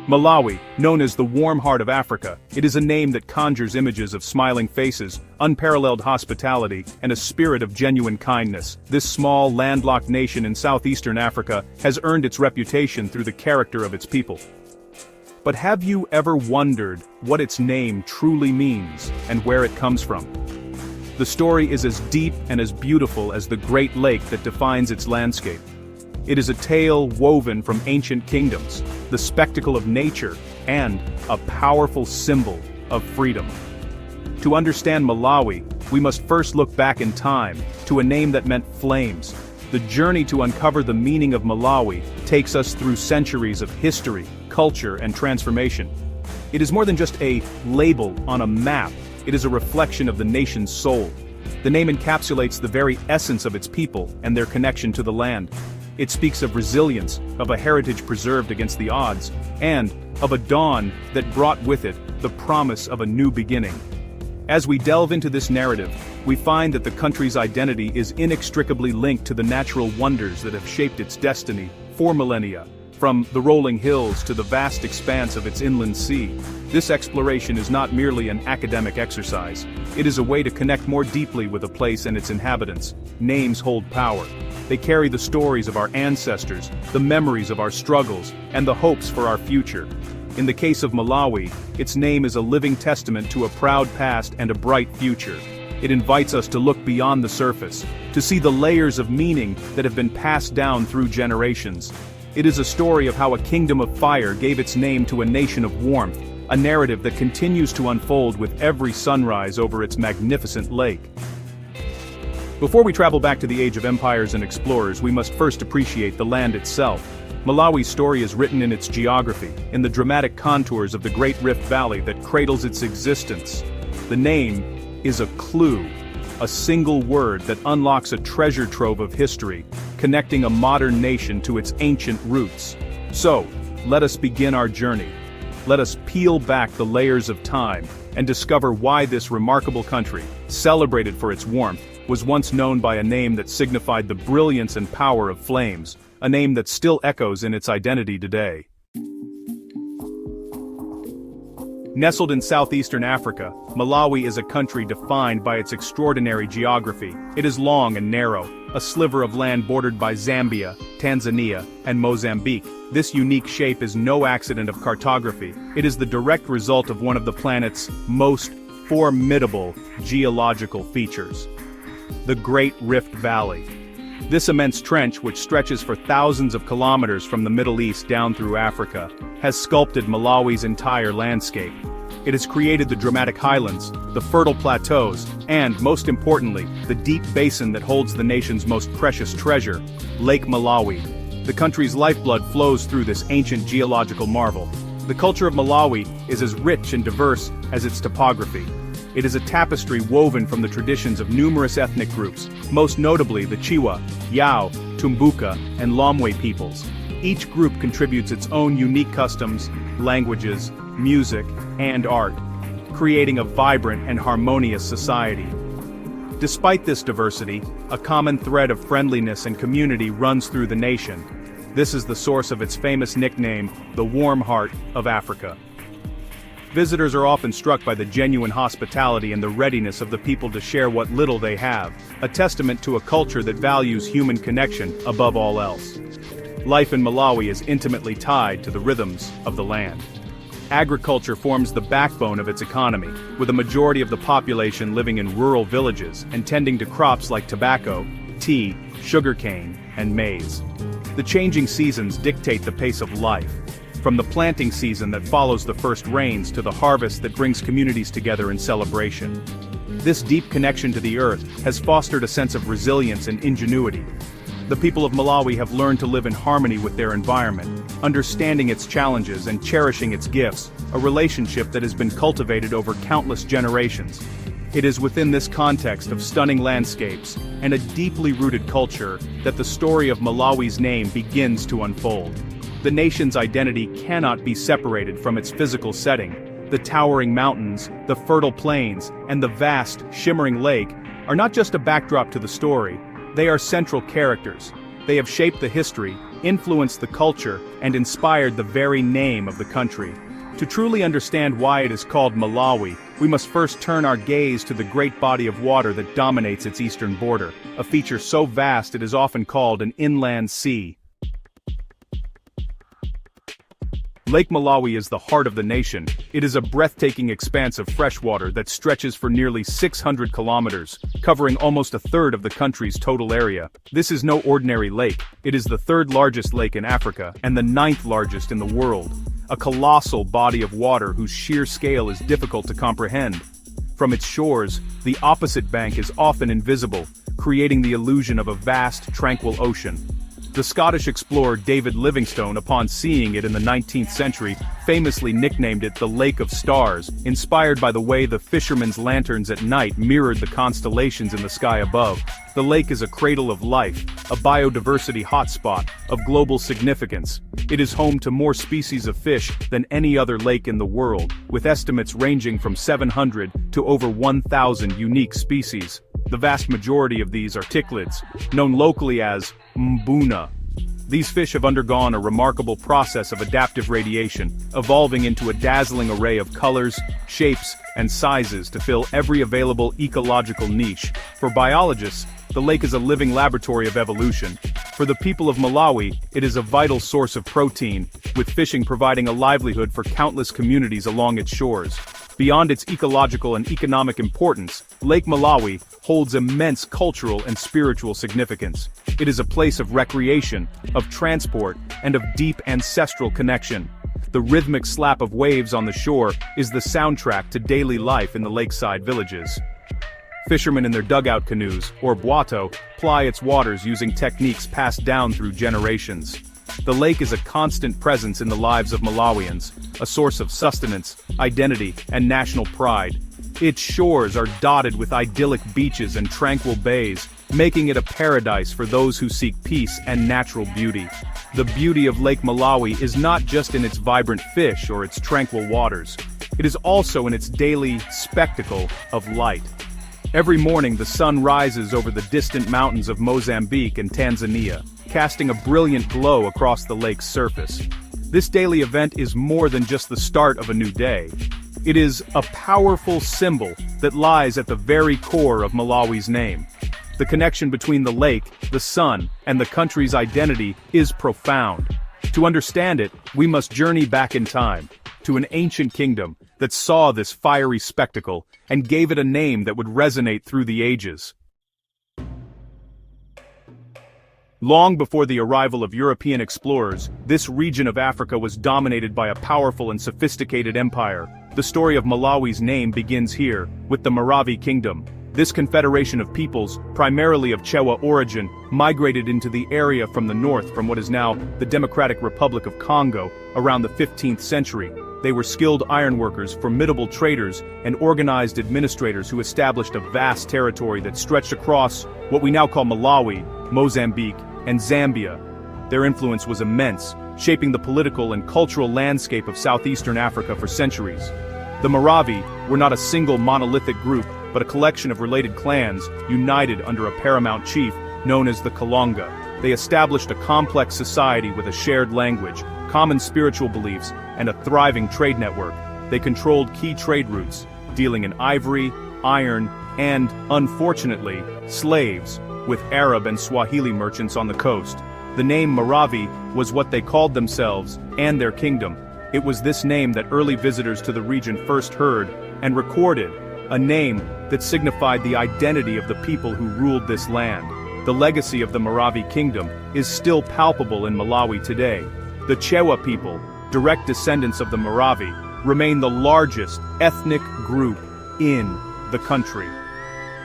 Malawi, known as the warm heart of Africa, it is a name that conjures images of smiling faces, unparalleled hospitality, and a spirit of genuine kindness. This small, landlocked nation in southeastern Africa has earned its reputation through the character of its people. But have you ever wondered what its name truly means and where it comes from? The story is as deep and as beautiful as the great lake that defines its landscape. It is a tale woven from ancient kingdoms, the spectacle of nature, and a powerful symbol of freedom. To understand Malawi, we must first look back in time, to a name that meant flames. The journey to uncover the meaning of Malawi takes us through centuries of history, culture, and transformation. It is more than just a label on a map, it is a reflection of the nation's soul. The name encapsulates the very essence of its people and their connection to the land. It speaks of resilience, of a heritage preserved against the odds, and of a dawn that brought with it the promise of a new beginning. As we delve into this narrative, we find that the country's identity is inextricably linked to the natural wonders that have shaped its destiny for millennia. From the rolling hills to the vast expanse of its inland sea, this exploration is not merely an academic exercise. It is a way to connect more deeply with a place and its inhabitants. Names hold power. They carry the stories of our ancestors, the memories of our struggles, and the hopes for our future. In the case of Malawi, its name is a living testament to a proud past and a bright future. It invites us to look beyond the surface, to see the layers of meaning that have been passed down through generations. It is a story of how a kingdom of fire gave its name to a nation of warmth, a narrative that continues to unfold with every sunrise over its magnificent lake. Before we travel back to the age of empires and explorers, we must first appreciate the land itself. Malawi's story is written in its geography, in the dramatic contours of the Great Rift Valley that cradles its existence. The name is a clue, a single word that unlocks a treasure trove of history, connecting a modern nation to its ancient roots. So, let us begin our journey. Let us peel back the layers of time and discover why this remarkable country, celebrated for its warmth, was once known by a name that signified the brilliance and power of flames, a name that still echoes in its identity today. Nestled in southeastern Africa, Malawi is a country defined by its extraordinary geography. It is long and narrow, a sliver of land bordered by Zambia, Tanzania, and Mozambique. This unique shape is no accident of cartography. It is the direct result of one of the planet's most formidable geological features: the Great Rift Valley. This immense trench, which stretches for thousands of kilometers from the Middle East down through Africa, has sculpted Malawi's entire landscape. It has created the dramatic highlands, the fertile plateaus, and, most importantly, the deep basin that holds the nation's most precious treasure, Lake Malawi. The country's lifeblood flows through this ancient geological marvel. The culture of Malawi is as rich and diverse as its topography. It is a tapestry woven from the traditions of numerous ethnic groups, most notably the Chiwa, Yao, Tumbuka, and Lomwe peoples. Each group contributes its own unique customs, languages, music, and art, creating a vibrant and harmonious society. Despite this diversity, a common thread of friendliness and community runs through the nation. This is the source of its famous nickname, the Warm Heart of Africa. Visitors are often struck by the genuine hospitality and the readiness of the people to share what little they have, a testament to a culture that values human connection above all else. Life in Malawi is intimately tied to the rhythms of the land. Agriculture forms the backbone of its economy, with a majority of the population living in rural villages and tending to crops like tobacco, tea, sugarcane, and maize. The changing seasons dictate the pace of life, from the planting season that follows the first rains to the harvest that brings communities together in celebration. This deep connection to the earth has fostered a sense of resilience and ingenuity. The people of Malawi have learned to live in harmony with their environment, understanding its challenges and cherishing its gifts, a relationship that has been cultivated over countless generations. It is within this context of stunning landscapes and a deeply rooted culture that the story of Malawi's name begins to unfold. The nation's identity cannot be separated from its physical setting. The towering mountains, the fertile plains, and the vast, shimmering lake are not just a backdrop to the story, they are central characters. They have shaped the history, influenced the culture, and inspired the very name of the country. To truly understand why it is called Malawi, we must first turn our gaze to the great body of water that dominates its eastern border, a feature so vast it is often called an inland sea. Lake Malawi is the heart of the nation. It is a breathtaking expanse of freshwater that stretches for nearly 600 kilometers, covering almost a third of the country's total area. This is no ordinary lake. It is the third largest lake in Africa and the ninth largest in the world. A colossal body of water whose sheer scale is difficult to comprehend. From its shores, the opposite bank is often invisible, creating the illusion of a vast, tranquil ocean. The Scottish explorer David Livingstone, upon seeing it in the 19th century, famously nicknamed it the Lake of Stars, inspired by the way the fishermen's lanterns at night mirrored the constellations in the sky above. The lake is a cradle of life, a biodiversity hotspot of global significance. It is home to more species of fish than any other lake in the world, with estimates ranging from 700 to over 1,000 unique species. The vast majority of these are cichlids, known locally as mbuna. These fish have undergone a remarkable process of adaptive radiation, evolving into a dazzling array of colors, shapes, and sizes to fill every available ecological niche. For biologists, the lake is a living laboratory of evolution. For the people of Malawi, it is a vital source of protein, with fishing providing a livelihood for countless communities along its shores. Beyond its ecological and economic importance, Lake Malawi holds immense cultural and spiritual significance. It is a place of recreation, of transport, and of deep ancestral connection. The rhythmic slap of waves on the shore is the soundtrack to daily life in the lakeside villages. Fishermen in their dugout canoes, or bwato, ply its waters using techniques passed down through generations. The lake is a constant presence in the lives of Malawians, a source of sustenance, identity, and national pride. Its shores are dotted with idyllic beaches and tranquil bays, making it a paradise for those who seek peace and natural beauty. The beauty of Lake Malawi is not just in its vibrant fish or its tranquil waters. It is also in its daily spectacle of light. Every morning the sun rises over the distant mountains of Mozambique and Tanzania, casting a brilliant glow across the lake's surface. This daily event is more than just the start of a new day. It is a powerful symbol that lies at the very core of Malawi's name. The connection between the lake, the sun, and the country's identity is profound. To understand it, we must journey back in time, to an ancient kingdom that saw this fiery spectacle and gave it a name that would resonate through the ages. Long before the arrival of European explorers, this region of Africa was dominated by a powerful and sophisticated empire. The story of Malawi's name begins here, with the Maravi Kingdom. This confederation of peoples, primarily of Chewa origin, migrated into the area from the north from what is now the Democratic Republic of Congo, around the 15th century. They were skilled ironworkers, formidable traders, and organized administrators who established a vast territory that stretched across what we now call Malawi, Mozambique, and Zambia. Their influence was immense, shaping the political and cultural landscape of southeastern Africa for centuries. The Moravi were not a single monolithic group, but a collection of related clans, united under a paramount chief known as the Kalonga. They established a complex society with a shared language, common spiritual beliefs, and a thriving trade network. They controlled key trade routes, dealing in ivory, iron, and, unfortunately, slaves, with Arab and Swahili merchants on the coast. The name Moravi was what they called themselves and their kingdom. It was this name that early visitors to the region first heard and recorded, a name that signified the identity of the people who ruled this land. The legacy of the Moravi Kingdom is still palpable in Malawi today. The Chewa people, direct descendants of the Moravi, remain the largest ethnic group in the country.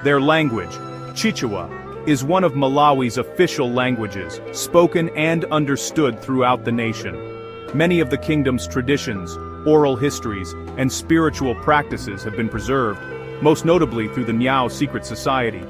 Their language, Chichewa, is one of Malawi's official languages, spoken and understood throughout the nation. Many of the kingdom's traditions, oral histories, and spiritual practices have been preserved, most notably through the Nyao secret society.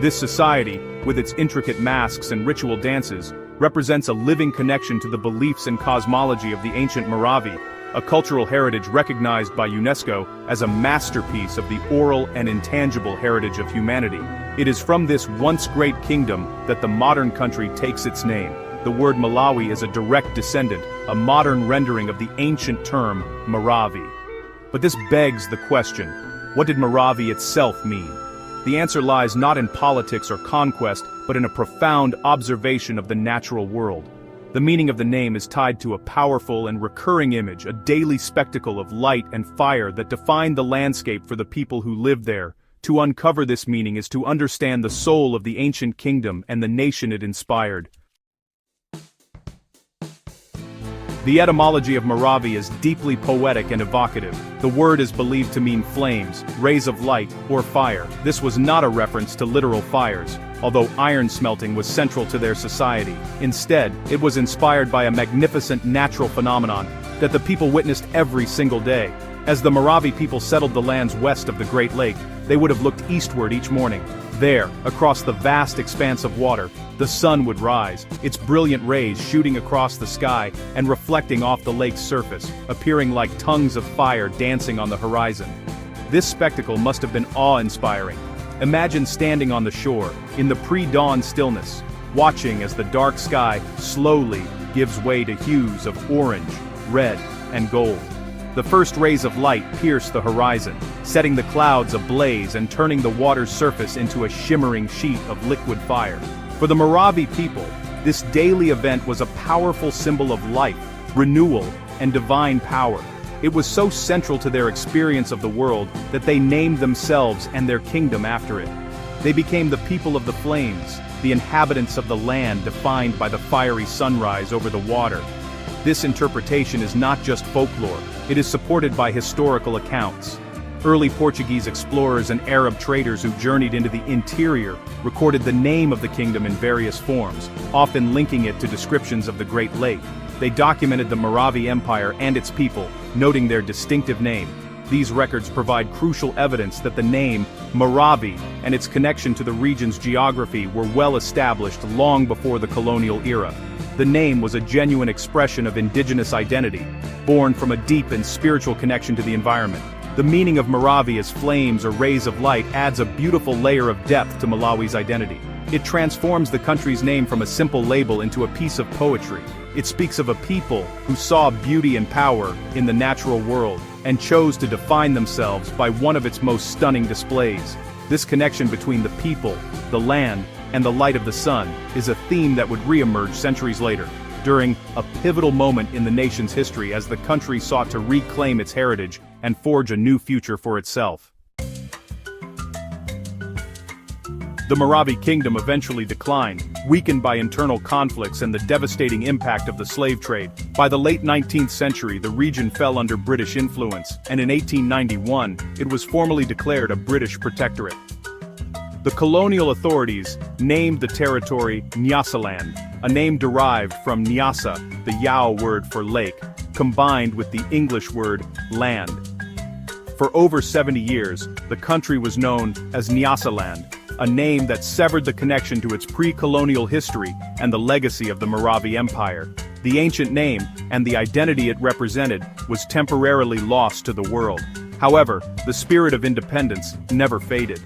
This society, with its intricate masks and ritual dances, represents a living connection to the beliefs and cosmology of the ancient Moravi, a cultural heritage recognized by UNESCO as a masterpiece of the oral and intangible heritage of humanity. It is from this once great kingdom that the modern country takes its name. the word Malawi is a direct descendant, a modern rendering of the ancient term Maravi. But this begs the question, what did Moravi itself mean? The answer lies not in politics or conquest, but in a profound observation of the natural world. The meaning of the name is tied to a powerful and recurring image, a daily spectacle of light and fire that defined the landscape for the people who lived there. To uncover this meaning is to understand the soul of the ancient kingdom and the nation it inspired. The etymology of Moravi is deeply poetic and evocative. The word is believed to mean flames, rays of light, or fire. This was not a reference to literal fires, although iron smelting was central to their society. Instead, it was inspired by a magnificent natural phenomenon that the people witnessed every single day. As the Moravi people settled the lands west of the Great Lake, they would have looked eastward each morning. There, across the vast expanse of water, the sun would rise, its brilliant rays shooting across the sky and reflecting off the lake's surface, appearing like tongues of fire dancing on the horizon. This spectacle must have been awe-inspiring. Imagine standing on the shore, in the pre-dawn stillness, watching as the dark sky slowly gives way to hues of orange, red, and gold. The first rays of light pierce the horizon, setting the clouds ablaze and turning the water's surface into a shimmering sheet of liquid fire. For the Moravi people, this daily event was a powerful symbol of life, renewal, and divine power. It was so central to their experience of the world that they named themselves and their kingdom after it. They became the people of the flames, the inhabitants of the land defined by the fiery sunrise over the water. This interpretation is not just folklore, it is supported by historical accounts. Early Portuguese explorers and Arab traders who journeyed into the interior recorded the name of the kingdom in various forms, often linking it to descriptions of the Great Lake. They documented the Moravi Empire and its people, noting their distinctive name. These records provide crucial evidence that the name Moravi and its connection to the region's geography were well established long before the colonial era. The name was a genuine expression of indigenous identity, born from a deep and spiritual connection to the environment. The meaning of Moravi as flames or rays of light adds a beautiful layer of depth to Malawi's identity. It transforms the country's name from a simple label into a piece of poetry. It speaks of a people who saw beauty and power in the natural world and chose to define themselves by one of its most stunning displays. This connection between the people, the land, and the light of the sun is a theme that would re-emerge centuries later, during a pivotal moment in the nation's history as the country sought to reclaim its heritage and forge a new future for itself. The Moravi Kingdom eventually declined, weakened by internal conflicts and the devastating impact of the slave trade. By the late 19th century, the region fell under British influence, and in 1891, it was formally declared a British protectorate. The colonial authorities named the territory Nyasaland, a name derived from Nyasa, the Yao word for lake, combined with the English word land. For over 70 years, the country was known as Nyasaland, a name that severed the connection to its pre-colonial history and the legacy of the Moravi Empire. The ancient name, and the identity it represented, was temporarily lost to the world. However, the spirit of independence never faded.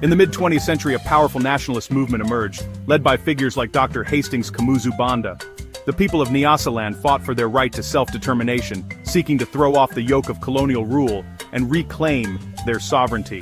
In the mid-20th century, a powerful nationalist movement emerged, led by figures like Dr. Hastings Kamuzu Banda. The people of Nyasaland fought for their right to self-determination, seeking to throw off the yoke of colonial rule and reclaim their sovereignty.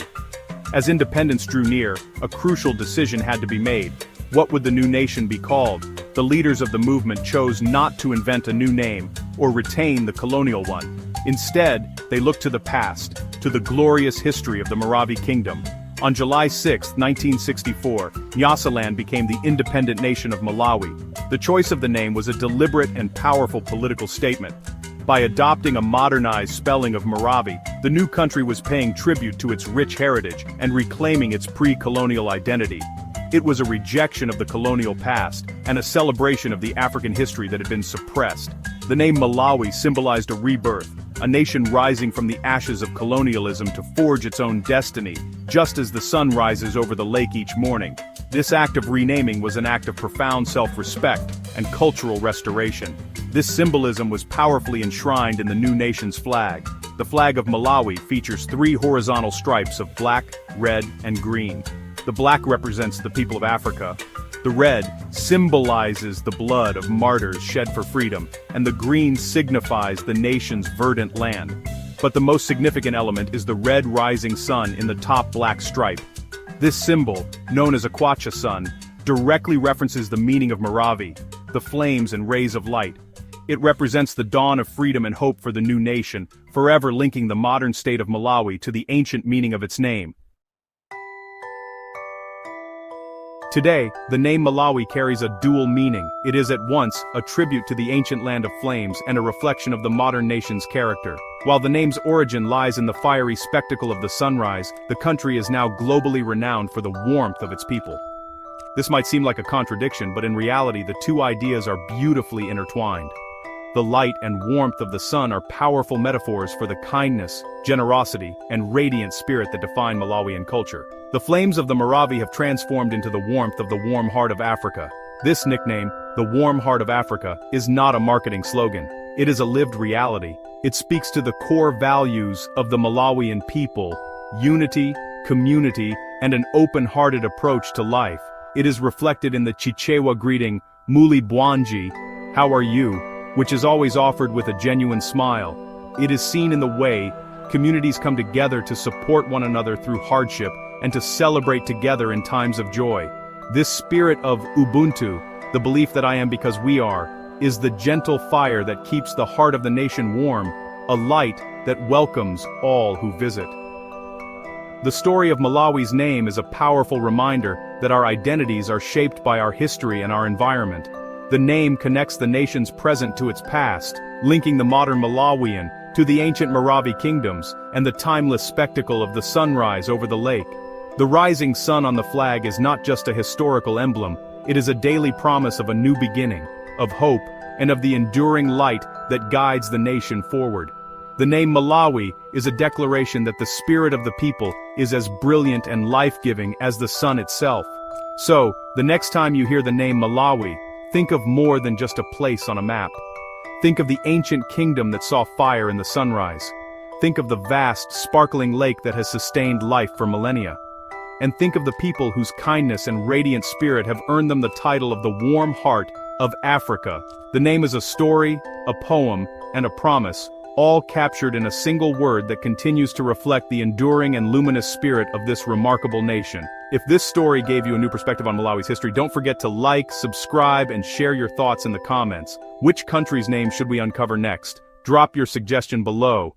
As independence drew near, a crucial decision had to be made. What would the new nation be called? The leaders of the movement chose not to invent a new name or retain the colonial one. Instead, they looked to the past, to the glorious history of the Moravi Kingdom. On July 6, 1964, Nyasaland became the independent nation of Malawi. The choice of the name was a deliberate and powerful political statement. By adopting a modernized spelling of Moravi, the new country was paying tribute to its rich heritage and reclaiming its pre-colonial identity. It was a rejection of the colonial past and a celebration of the African history that had been suppressed. The name Malawi symbolized a rebirth, a nation rising from the ashes of colonialism to forge its own destiny, just as the sun rises over the lake each morning. This act of renaming was an act of profound self-respect and cultural restoration. This symbolism was powerfully enshrined in the new nation's flag. The flag of Malawi features 3 horizontal stripes of black, red, and green. The black represents the people of Africa, The red symbolizes the blood of martyrs shed for freedom, and the green signifies the nation's verdant land. But the most significant element is the red rising sun in the top black stripe. This symbol, known as a Kwacha sun, directly references the meaning of Moravi, the flames and rays of light. It represents the dawn of freedom and hope for the new nation, forever linking the modern state of Malawi to the ancient meaning of its name. Today, the name Malawi carries a dual meaning. It is at once a tribute to the ancient land of flames and a reflection of the modern nation's character. While the name's origin lies in the fiery spectacle of the sunrise, the country is now globally renowned for the warmth of its people. This might seem like a contradiction, but in reality the two ideas are beautifully intertwined. The light and warmth of the sun are powerful metaphors for the kindness, generosity, and radiant spirit that define Malawian culture. The flames of the Moravi have transformed into the warmth of the warm heart of Africa. This nickname, the warm heart of Africa, is not a marketing slogan. It is a lived reality. It speaks to the core values of the Malawian people: unity, community, and an open-hearted approach to life. It is reflected in the Chichewa greeting, Muli Bwanji, how are you, which is always offered with a genuine smile. It is seen in the way communities come together to support one another through hardship and to celebrate together in times of joy. This spirit of Ubuntu, the belief that I am because we are, is the gentle fire that keeps the heart of the nation warm, a light that welcomes all who visit. The story of Malawi's name is a powerful reminder that our identities are shaped by our history and our environment. The name connects the nation's present to its past, linking the modern Malawian to the ancient Maravi Kingdoms and the timeless spectacle of the sunrise over the lake. The rising sun on the flag is not just a historical emblem, it is a daily promise of a new beginning, of hope, and of the enduring light that guides the nation forward. The name Malawi is a declaration that the spirit of the people is as brilliant and life-giving as the sun itself. So, the next time you hear the name Malawi, think of more than just a place on a map. Think of the ancient kingdom that saw fire in the sunrise. Think of the vast, sparkling lake that has sustained life for millennia. And think of the people whose kindness and radiant spirit have earned them the title of the warm heart of Africa. The name is a story, a poem, and a promise, all captured in a single word that continues to reflect the enduring and luminous spirit of this remarkable nation. If this story gave you a new perspective on Malawi's history, don't forget to like, subscribe, and share your thoughts in the comments. Which country's name should we uncover next? Drop your suggestion below.